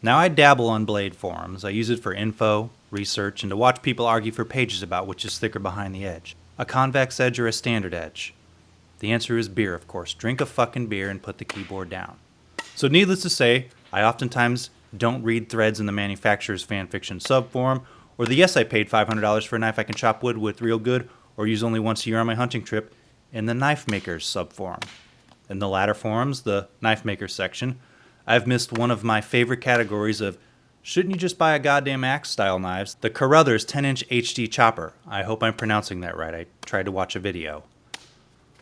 Now I dabble on blade forums. I use it for info, research, and to watch people argue for pages about which is thicker behind the edge. A convex edge or a standard edge? The answer is beer, of course. Drink a fucking beer and put the keyboard down. So needless to say, I oftentimes don't read threads in the manufacturer's fanfiction subforum, or the yes I paid $500 for a knife I can chop wood with real good, or use only once a year on my hunting trip, in the knife maker's subforum. In the latter forums, the knife maker section, I've missed one of my favorite categories of shouldn't you just buy a goddamn axe style knives, the Carruthers 10-inch HD chopper. I hope I'm pronouncing that right. I tried to watch a video.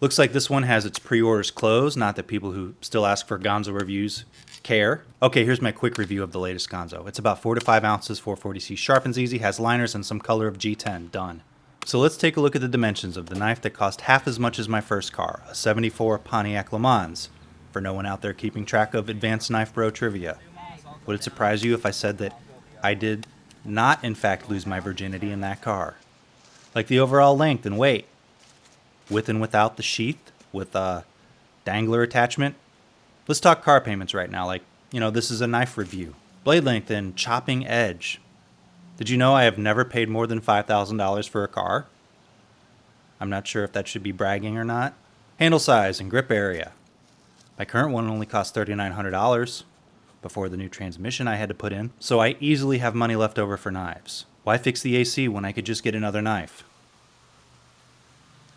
Looks like this one has its pre-orders closed, not that people who still ask for Gonzo reviews care. Okay, here's my quick review of the latest Gonzo. It's about 4 to 5 ounces, 440C, sharpens easy, has liners and some color of G10, done. So let's take a look at the dimensions of the knife that cost half as much as my first car, a 74 Pontiac Le Mans. For no one out there keeping track of Advanced Knife Bro trivia. Would it surprise you if I said that I did not in fact lose my virginity in that car? Like the overall length and weight, with and without the sheath, with a dangler attachment. Let's talk car payments right now, like, this is a knife review. Blade length and chopping edge. Did you know I have never paid more than $5,000 for a car? I'm not sure if that should be bragging or not. Handle size and grip area. My current one only cost $3,900 before the new transmission I had to put in, so I easily have money left over for knives. Why fix the AC when I could just get another knife?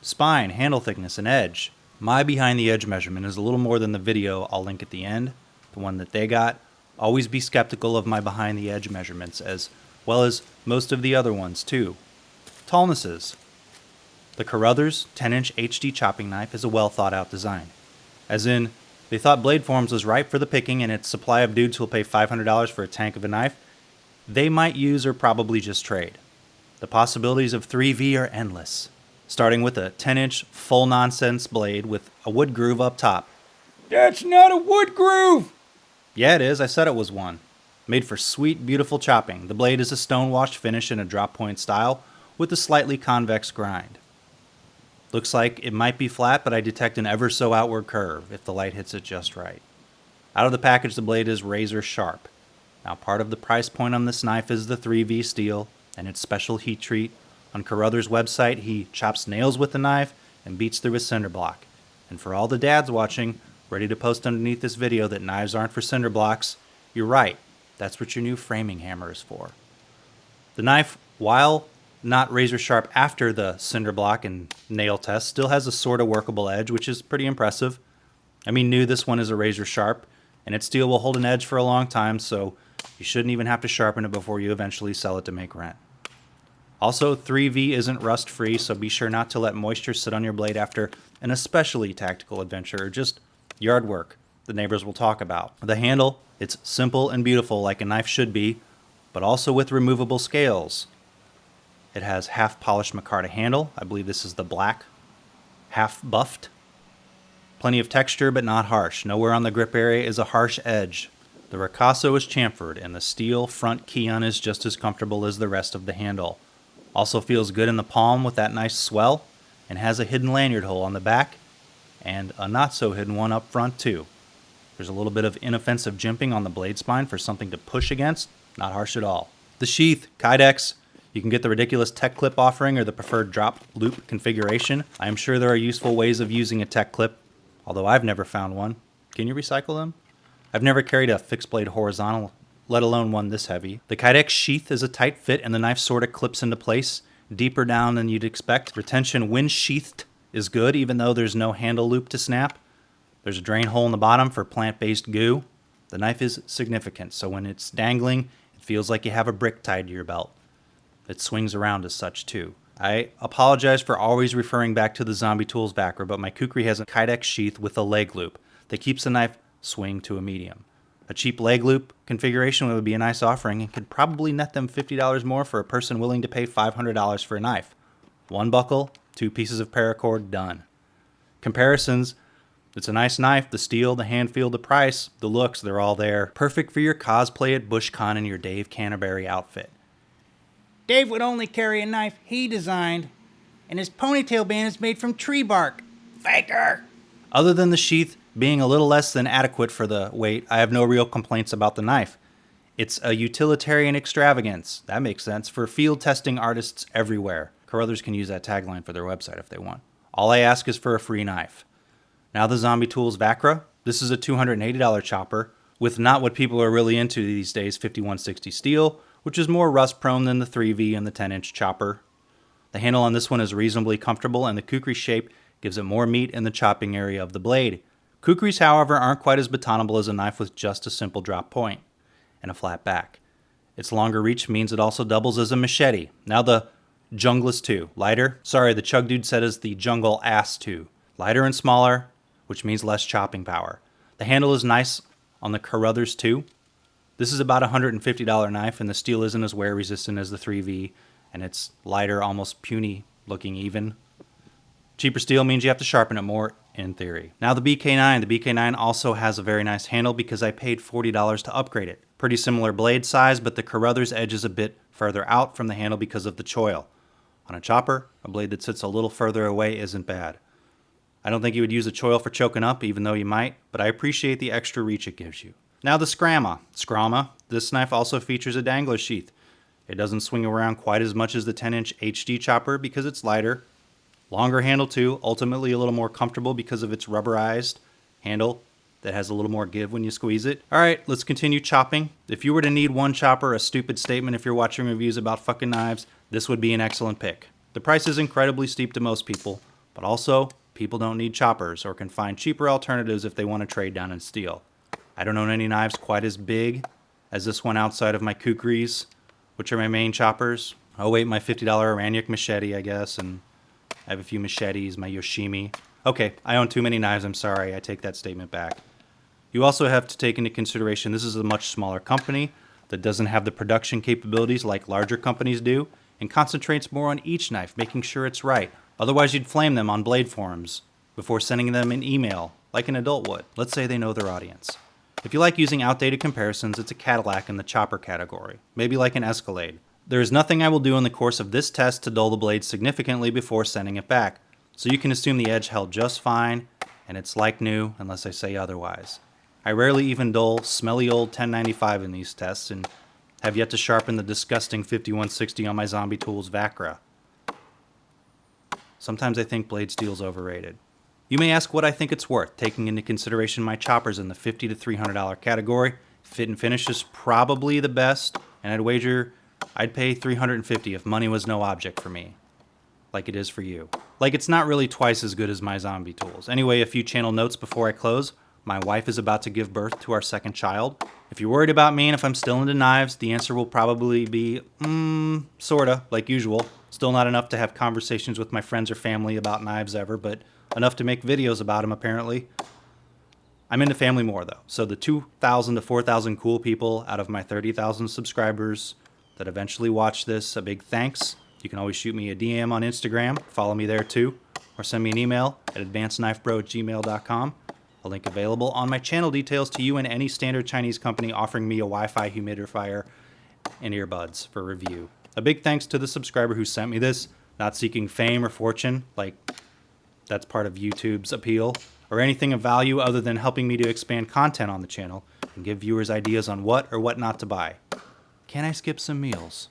Spine, handle thickness, and edge. My behind the edge measurement is a little more than the video I'll link at the end, the one that they got. Always be skeptical of my behind the edge measurements, as well as most of the other ones too. Tallnesses. The Carruthers 10-inch HD chopping knife is a well thought out design. As in, they thought Blade Forms was ripe for the picking and its supply of dudes who'll pay $500 for a tank of a knife, they might use or probably just trade. The possibilities of 3V are endless. Starting with a 10-inch full nonsense blade with a wood groove up top. That's not a wood groove! Yeah, it is. I said it was one. Made for sweet, beautiful chopping. The blade is a stone-washed finish in a drop point style with a slightly convex grind. Looks like it might be flat, but I detect an ever so outward curve if the light hits it just right. Out of the package, the blade is razor sharp. Now, part of the price point on this knife is the 3V steel and its special heat treat. On Carruthers' website, he chops nails with the knife and beats through a cinder block. And for all the dads watching, ready to post underneath this video that knives aren't for cinder blocks, you're right. That's what your new framing hammer is for. The knife, while not razor sharp after the cinder block and nail test, still has a sort of workable edge, which is pretty impressive. I mean, this one is a razor sharp, and its steel will hold an edge for a long time, so you shouldn't even have to sharpen it before you eventually sell it to make rent. Also, 3V isn't rust free, so be sure not to let moisture sit on your blade after an especially tactical adventure or just yard work the neighbors will talk about. The handle, it's simple and beautiful like a knife should be, but also with removable scales. It has half polished micarta handle. I believe this is the black. Half buffed. Plenty of texture, but not harsh. Nowhere on the grip area is a harsh edge. The ricasso is chamfered, and the steel front keyon is just as comfortable as the rest of the handle. Also feels good in the palm with that nice swell, and has a hidden lanyard hole on the back, and a not so hidden one up front too. There's a little bit of inoffensive jimping on the blade spine for something to push against. Not harsh at all. The sheath, Kydex. You can get the ridiculous tech clip offering or the preferred drop loop configuration. I am sure there are useful ways of using a tech clip, although I've never found one. Can you recycle them? I've never carried a fixed blade horizontal, let alone one this heavy. The Kydex sheath is a tight fit and the knife sort of clips into place, deeper down than you'd expect. Retention when sheathed is good, even though there's no handle loop to snap. There's a drain hole in the bottom for plant-based goo. The knife is significant, so when it's dangling, it feels like you have a brick tied to your belt. It swings around as such too. I apologize for always referring back to the Zombie Tools backer, but my Kukri has a Kydex sheath with a leg loop that keeps the knife swing to a medium. A cheap leg loop configuration would be a nice offering and could probably net them $50 more for a person willing to pay $500 for a knife. One buckle, 2 pieces of paracord, done. Comparisons, it's a nice knife, the steel, the hand feel, the price, the looks, they're all there. Perfect for your cosplay at BushCon in your Dave Canterbury outfit. Dave would only carry a knife he designed, and his ponytail band is made from tree bark. Faker! Other than the sheath being a little less than adequate for the weight, I have no real complaints about the knife. It's a utilitarian extravagance. That makes sense for field testing artists everywhere. Carruthers can use that tagline for their website if they want. All I ask is for a free knife. Now the Zombie Tools Vacra. This is a $280 chopper with not what people are really into these days, 5160 steel, which is more rust prone than the 3V and the 10-inch chopper. The handle on this one is reasonably comfortable, and the kukri shape gives it more meat in the chopping area of the blade. Kukris, however, aren't quite as batonable as a knife with just a simple drop point and a flat back. Its longer reach means it also doubles as a machete. Now the Junglist 2, lighter. Sorry, the Chug Dude said is the Jungle Ass 2. Lighter and smaller, which means less chopping power. The handle is nice on the Carruthers 2. This is about a $150 knife, and the steel isn't as wear resistant as the 3V, and it's lighter, almost puny looking even. Cheaper steel means you have to sharpen it more, in theory. Now the BK9. The BK9 also has a very nice handle because I paid $40 to upgrade it. Pretty similar blade size, but the Carruthers edge is a bit further out from the handle because of the choil. On a chopper, a blade that sits a little further away isn't bad. I don't think you would use a choil for choking up, even though you might, but I appreciate the extra reach it gives you. Now the Scrama. This knife also features a dangler sheath. It doesn't swing around quite as much as the 10-inch HD chopper because it's lighter. Longer handle too, ultimately a little more comfortable because of its rubberized handle that has a little more give when you squeeze it. Alright, let's continue chopping. If you were to need one chopper, a stupid statement if you're watching reviews about fucking knives, this would be an excellent pick. The price is incredibly steep to most people, but also, people don't need choppers or can find cheaper alternatives if they want to trade down in steel. I don't own any knives quite as big as this one outside of my kukris, which are my main choppers. Oh wait, my $50 Aranyuk machete, I guess, and I have a few machetes, my Yoshimi. Okay, I own too many knives, I'm sorry, I take that statement back. You also have to take into consideration this is a much smaller company that doesn't have the production capabilities like larger companies do, and concentrates more on each knife, making sure it's right. Otherwise you'd flame them on blade forums before sending them an email, like an adult would. Let's say they know their audience. If you like using outdated comparisons, it's a Cadillac in the chopper category, maybe like an Escalade. There is nothing I will do in the course of this test to dull the blade significantly before sending it back, so you can assume the edge held just fine, and it's like new unless I say otherwise. I rarely even dull smelly old 1095 in these tests, and have yet to sharpen the disgusting 5160 on my Zombie Tools Vacra. Sometimes I think blade steel's overrated. You may ask what I think it's worth, taking into consideration my choppers in the $50 to $300 category. Fit and finish is probably the best, and I'd wager I'd pay $350 if money was no object for me. Like it is for you. Like it's not really twice as good as my Zombie Tools. Anyway, a few channel notes before I close. My wife is about to give birth to our second child. If you're worried about me and if I'm still into knives, the answer will probably be, sorta, like usual. Still not enough to have conversations with my friends or family about knives ever, but enough to make videos about them apparently. I'm into family more though, so the 2,000 to 4,000 cool people out of my 30,000 subscribers that eventually watch this, a big thanks. You can always shoot me a DM on Instagram, follow me there too, or send me an email at advancedknifebro@gmail.com. A link available on my channel details to you and any standard Chinese company offering me a Wi-Fi humidifier and earbuds for review. A big thanks to the subscriber who sent me this, not seeking fame or fortune, like that's part of YouTube's appeal, or anything of value other than helping me to expand content on the channel and give viewers ideas on what or what not to buy. Can I skip some meals?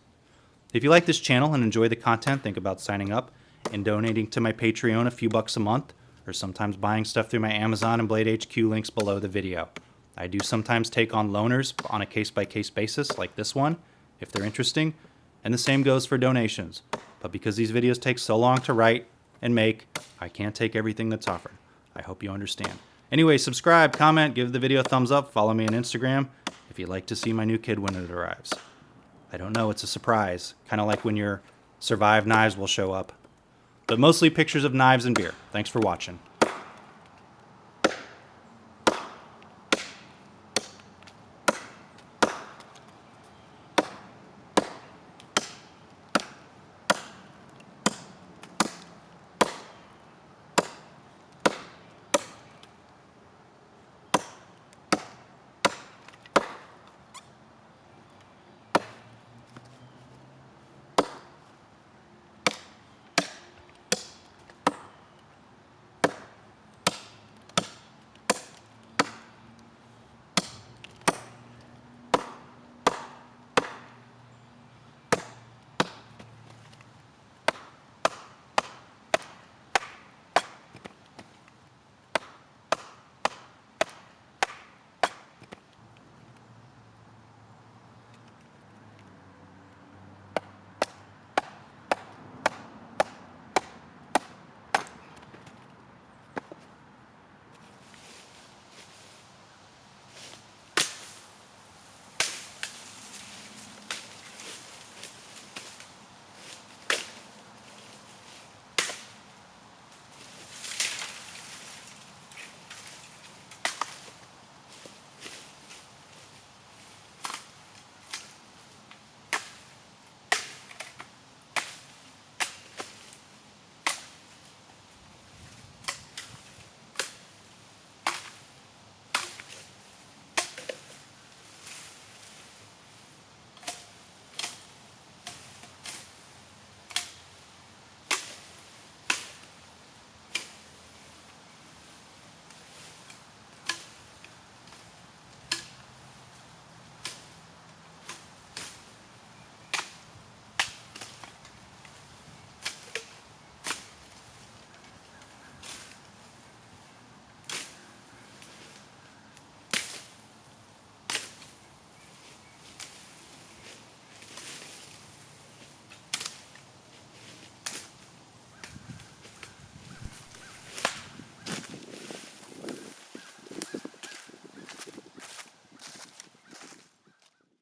If you like this channel and enjoy the content, think about signing up and donating to my Patreon a few bucks a month, or sometimes buying stuff through my Amazon and Blade HQ links below the video. I do sometimes take on loaners on a case-by-case basis, like this one, if they're interesting, and the same goes for donations. But because these videos take so long to write and make, I can't take everything that's offered. I hope you understand. Anyway, subscribe, comment, give the video a thumbs up, follow me on Instagram if you'd like to see my new kid when it arrives. I don't know, it's a surprise, kind of like when your Survive knives will show up. But mostly pictures of knives and beer. Thanks for watching.